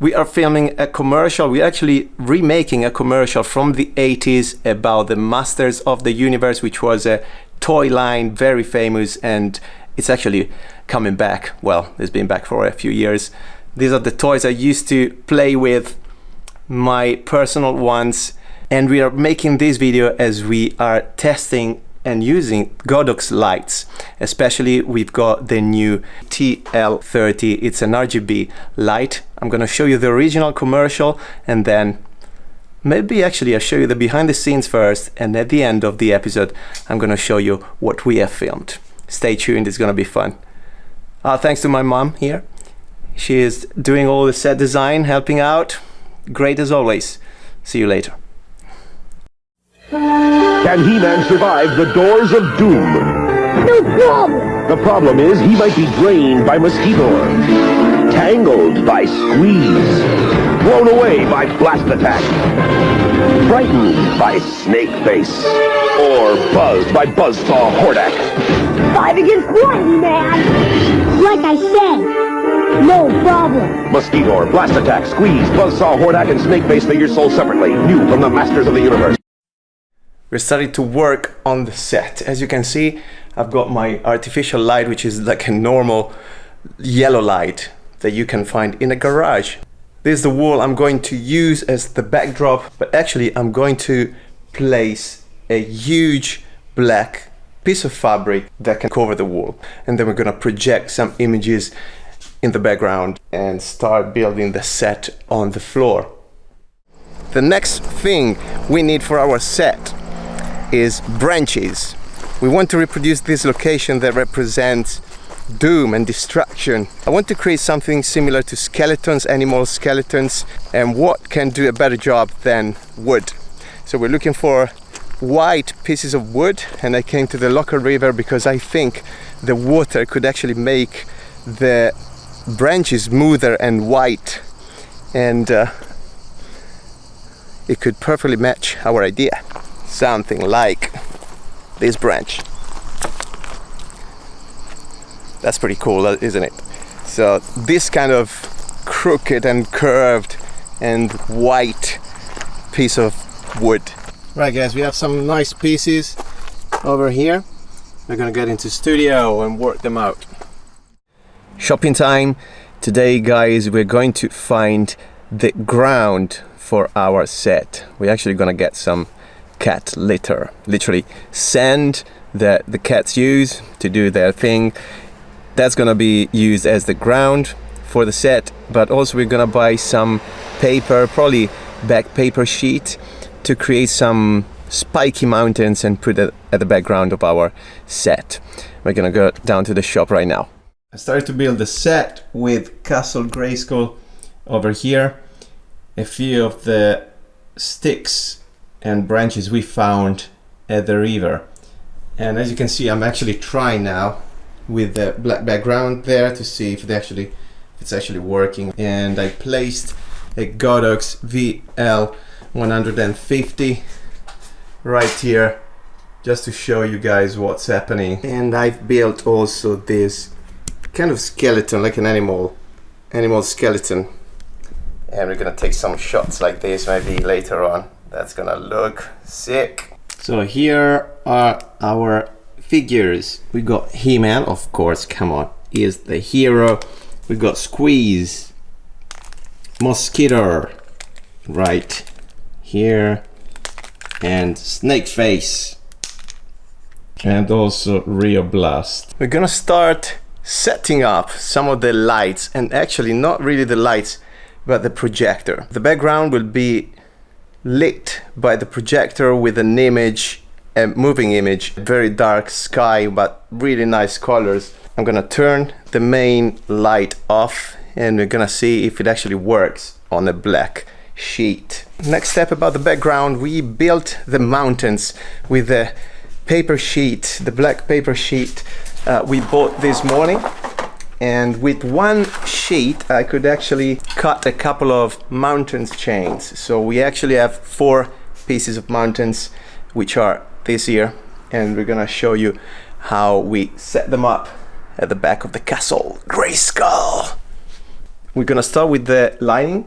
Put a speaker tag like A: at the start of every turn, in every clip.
A: We are filming a commercial. We're actually remaking a commercial from the 80s about the Masters of the Universe, which was a toy line, very famous, and it's actually coming back. Well, it's been back for a few years. These are the toys I used to play with, my personal ones, and we are making this video as we are testing and using Godox lights. Especially we've got the new TL30. It's an RGB light. I'm gonna show you the original commercial, and then maybe actually I'll show you the behind the scenes first, and at the end of the episode I'm gonna show you what we have filmed. Stay tuned, it's gonna be fun. Thanks to my mom here. She is doing all the set design, helping out. Great as always. See you later.
B: Can He-Man survive the doors of doom?
C: No problem.
B: The problem is he might be drained by Mosquito, tangled by Squeeze, blown away by Blast Attack, frightened by Snake Face, or buzzed by Buzzsaw Hordak.
C: 5 against 1, man. Like I said, no problem.
B: Mosquito, Blast Attack, Squeeze, Buzzsaw Hordak, and Snake Face figures sold separately, new from the Masters of the Universe.
A: We're starting to work on the set. As you can see, I've got my artificial light, which is like a normal yellow light that you can find in a garage. This is the wall I'm going to use as the backdrop, but actually I'm going to place a huge black piece of fabric that can cover the wall. And then we're gonna project some images in the background and start building the set on the floor. The next thing we need for our set is branches. We want to reproduce this location that represents doom and destruction. I want to create something similar to skeletons, animal skeletons, and what can do a better job than wood. So we're looking for white pieces of wood, and I came to the local river because I think the water could actually make the branches smoother and white, and it could perfectly match our idea. Something like this branch. That's pretty cool, isn't it? So this kind of crooked and curved and white piece of wood. Right guys, we have some nice pieces over here. We're gonna get into studio and work them out. Shopping time. Today guys, we're going to find the ground for our set. We're actually gonna get some cat litter, literally sand that the cats use to do their thing. That's gonna be used as the ground for the set, but also we're gonna buy some paper, probably back paper sheet, to create some spiky mountains and put it at the background of our set. We're gonna go down to the shop right now. I started to build the set with Castle Grayskull over here. A few of the sticks and branches we found at the river, and as you can see I'm actually trying now with the black background there to see if it's actually working. And I placed a Godox VL150 right here just to show you guys what's happening. And I've built also this kind of skeleton, like an animal skeleton, and we're gonna take some shots like this maybe later on. That's gonna look sick. So here are our figures. We got He-Man, of course, come on, he is the hero. We got Squeeze, Mosquito right here, and Snake Face, and also Rio Blast. We're gonna start setting up some of the lights, and actually not really the lights, but the projector. The background will be lit by the projector with an image, a moving image, very dark sky but really nice colors. I'm gonna turn the main light off and we're gonna see if it actually works on a black sheet. Next step about the background, we built the mountains with the paper sheet, the black paper sheet we bought this morning. And with one sheet I could actually cut a couple of mountains chains. So we actually have 4 pieces of mountains, which are this here, and we're gonna show you how we set them up at the back of the castle Grayskull. We're gonna start with the lining.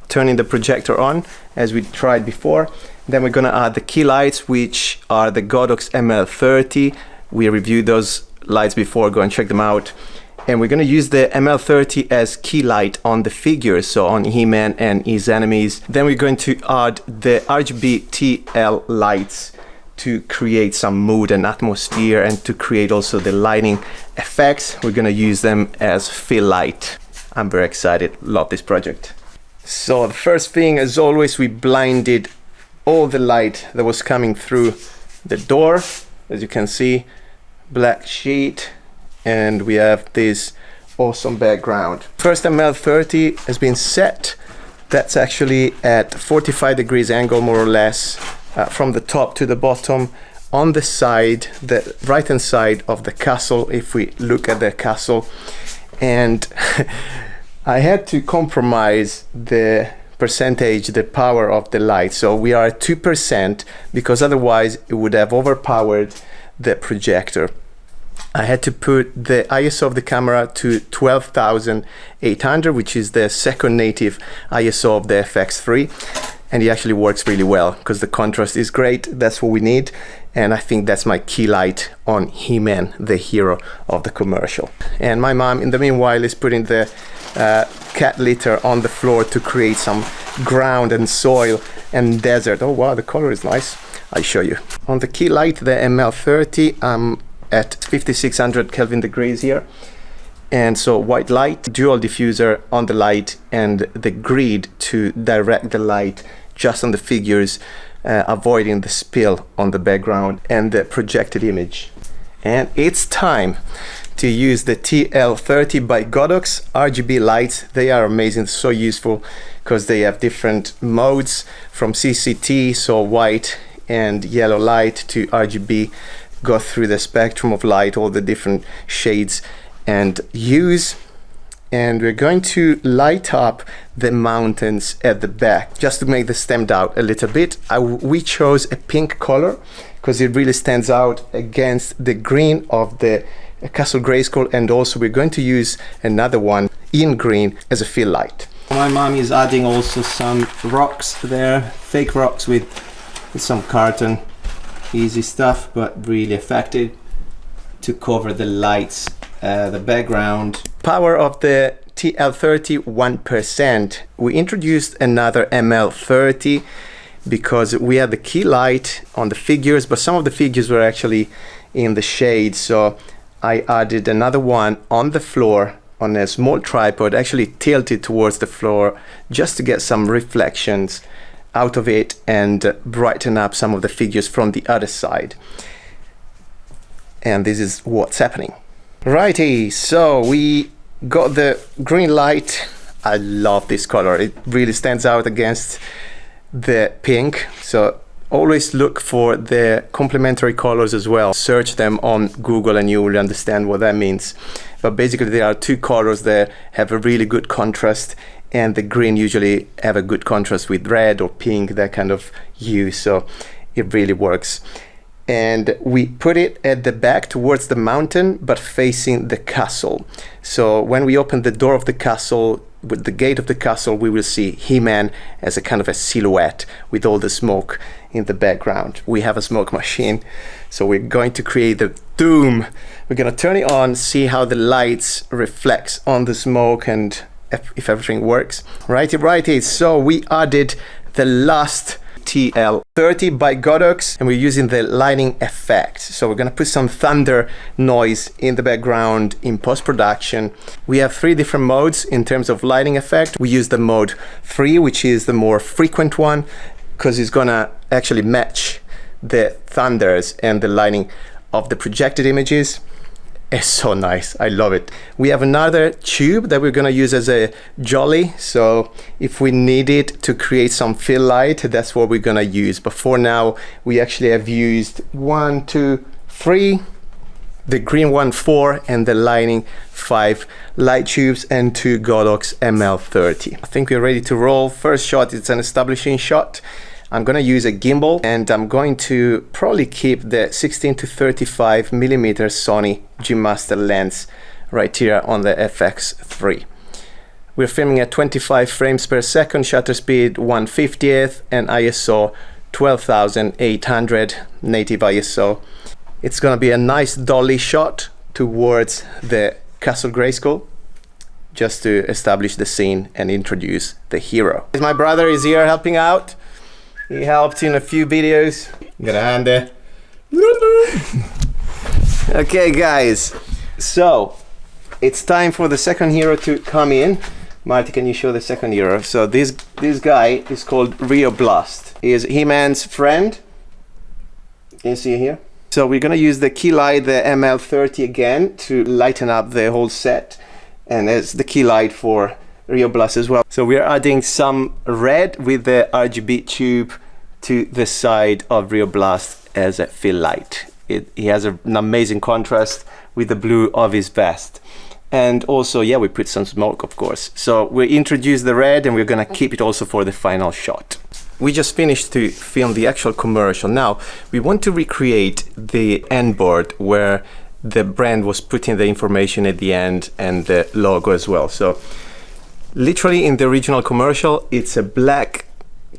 A: turning the projector on as we tried before. Then we're gonna add the key lights, which are the Godox ML30. We reviewed those lights before, go and check them out. And we're gonna use the ML30 as key light on the figures, so on He-Man and his enemies. Then we're going to add the RGB TL lights to create some mood and atmosphere, and to create also the lighting effects. We're gonna use them as fill light. I'm very excited, love this project. So the first thing, as always, we blinded all the light that was coming through the door. As you can see, black sheet, and we have this awesome background. First ML30 has been set. That's actually at 45 degrees angle, more or less, from the top to the bottom, on the side, the right hand side of the castle, if we look at the castle. And I had to compromise the percentage, the power of the light. So we are at 2%, because otherwise it would have overpowered the projector. I had to put the ISO of the camera to 12,800, which is the second native ISO of the FX3. And it actually works really well because the contrast is great. That's what we need. And I think that's my key light on He-Man, the hero of the commercial. And my mom, in the meanwhile, is putting the cat litter on the floor to create some ground and soil and desert. Oh wow, the color is nice. I'll show you. On the key light, the ML30, I'm at 5600 Kelvin degrees here. And so white light, dual diffuser on the light, and the grid to direct the light just on the figures, avoiding the spill on the background and the projected image. And it's time to use the TL30 by Godox RGB lights. They are amazing, so useful, because they have different modes from CCT, so white and yellow light, to RGB, go through the spectrum of light, all the different shades and hues. And we're going to light up the mountains at the back just to make the stand out a little bit. We chose a pink color because it really stands out against the green of the Castle Grayskull, and also we're going to use another one in green as a fill light. My mom is adding also some rocks there, fake rocks with some carton. Easy stuff, but really effective to cover the lights, the background. Power of the TL30 1%. We introduced another ML30 because we had the key light on the figures, but some of the figures were actually in the shade, so I added another one on the floor on a small tripod, actually tilted towards the floor, just to get some reflections out of it and brighten up some of the figures from the other side. And this is what's happening. Righty, so we got the green light. I love this color, it really stands out against the pink. So always look for the complementary colors as well. Search them on Google and you will understand what that means. But basically there are two colors that have a really good contrast, and the green usually have a good contrast with red or pink, that kind of hue, so it really works. And we put it at the back towards the mountain, but facing the castle. So when we open the door of the castle, with the gate of the castle, we will see He-Man as a kind of a silhouette with all the smoke in the background. We have a smoke machine, so we're going to create the doom. We're gonna turn it on, see how the lights reflects on the smoke and if everything works. Righty, so we added the last TL30 by Godox, and we're using the lighting effect. So we're gonna put some thunder noise in the background in post-production. We have 3 different modes in terms of lighting effect. We use the mode 3, which is the more frequent one, because it's gonna actually match the thunders and the lighting of the projected images. It's so nice, I love it. We have another tube that we're gonna use as a jolly, so if we need it to create some fill light, that's what we're gonna use. But for now, we actually have used 1, 2, 3, the green one 4, and the lighting 5 light tubes, and 2 Godox ML30. I think we're ready to roll. First shot, it's an establishing shot. I'm gonna use a gimbal, and I'm going to probably keep the 16 to 35 millimeter Sony G Master lens right here on the FX3. We're filming at 25 frames per second, shutter speed 1/50th, and ISO 12,800 native ISO. It's gonna be a nice dolly shot towards the Castle Grayskull, just to establish the scene and introduce the hero. My brother is here helping out. He helped in a few videos. Got a hand there. Okay guys, so it's time for the second hero to come in. Marty, can you show the second hero? So this guy is called Rio Blast. He is He-Man's friend. Can you see here? So we're gonna use the key light, the ML30 again, to lighten up the whole set. And there's the key light for Rio Blast as well. So we're adding some red with the RGB tube to the side of Rio Blast as a fill light. He has an amazing contrast with the blue of his vest. And also, yeah, we put some smoke, of course. So we introduce the red, and we're gonna keep it also for the final shot. We just finished to film the actual commercial. Now, we want to recreate the end board where the brand was putting the information at the end and the logo as well. So literally in the original commercial, it's a black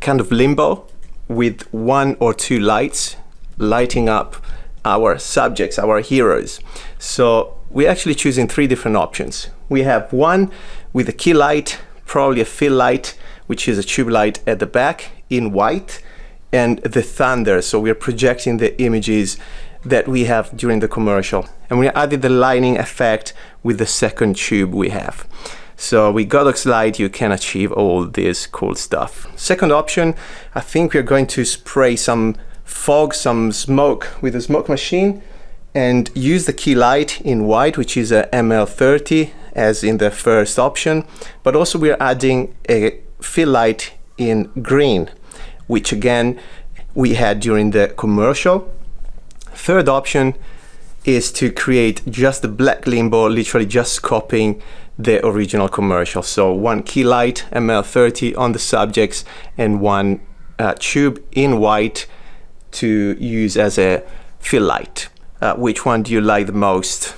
A: kind of limbo with 1 or 2 lights lighting up our subjects, our heroes. So we're actually choosing 3 different options. We have one with a key light, probably a fill light, which is a tube light at the back in white, and the thunder. So we're projecting the images that we have during the commercial. And we added the lighting effect with the second tube we have. So with Godox light, you can achieve all this cool stuff. Second option, I think we're going to spray some fog, some smoke with a smoke machine, and use the key light in white, which is a ML30 as in the first option, but also we're adding a fill light in green, which again we had during the commercial. Third option is to create just the black limbo, literally just copying the original commercial. So 1 key light ML30 on the subjects and 1 tube in white to use as a fill light. Which one do you like the most?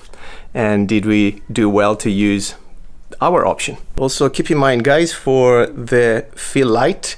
A: And did we do well to use our option? Also keep in mind guys, for the fill light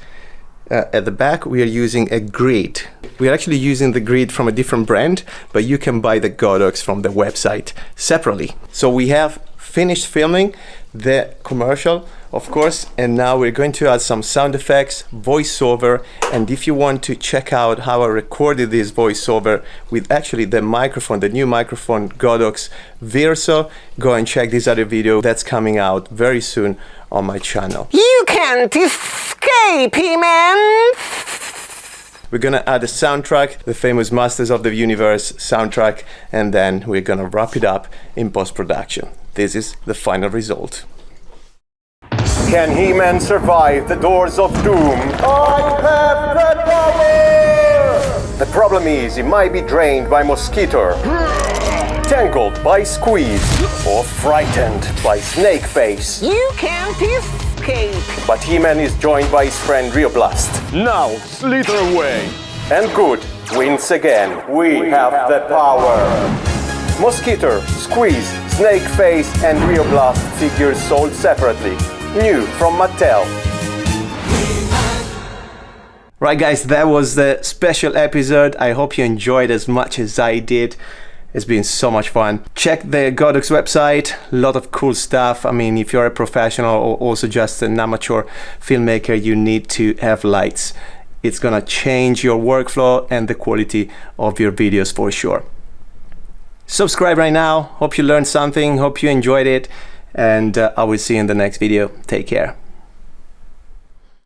A: at the back, we are using a grid. We are actually using the grid from a different brand, but you can buy the Godox from the website separately. So we have finished filming the commercial, of course, and now we're going to add some sound effects, voiceover, and if you want to check out how I recorded this voiceover with actually the microphone, the new microphone Godox Verso, go and check this other video that's coming out very soon on my channel. You can't escape, He-Man! We're gonna add a soundtrack, the famous Masters of the Universe soundtrack, and then we're gonna wrap it up in post-production. This is the final result. Can He-Man survive the doors of doom? I have the power! The problem is, he might be drained by Mosquito, tangled by Squeeze, or frightened by Snakeface. You can't escape! But He-Man is joined by his friend Rio Blast.
B: Now, slither away.
A: And good wins again. We have the power. Mosquito, Squeeze, Snakeface, and Rio Blast figures sold separately. New from Mattel. Right guys, that was the special episode. I hope you enjoyed as much as I did. It's been so much fun. Check the Godox website, a lot of cool stuff. I mean, if you're a professional or also just an amateur filmmaker, you need to have lights. It's gonna change your workflow and the quality of your videos for sure. Subscribe right now. Hope you learned something. Hope you enjoyed it. And I will see you in the next video. Take care.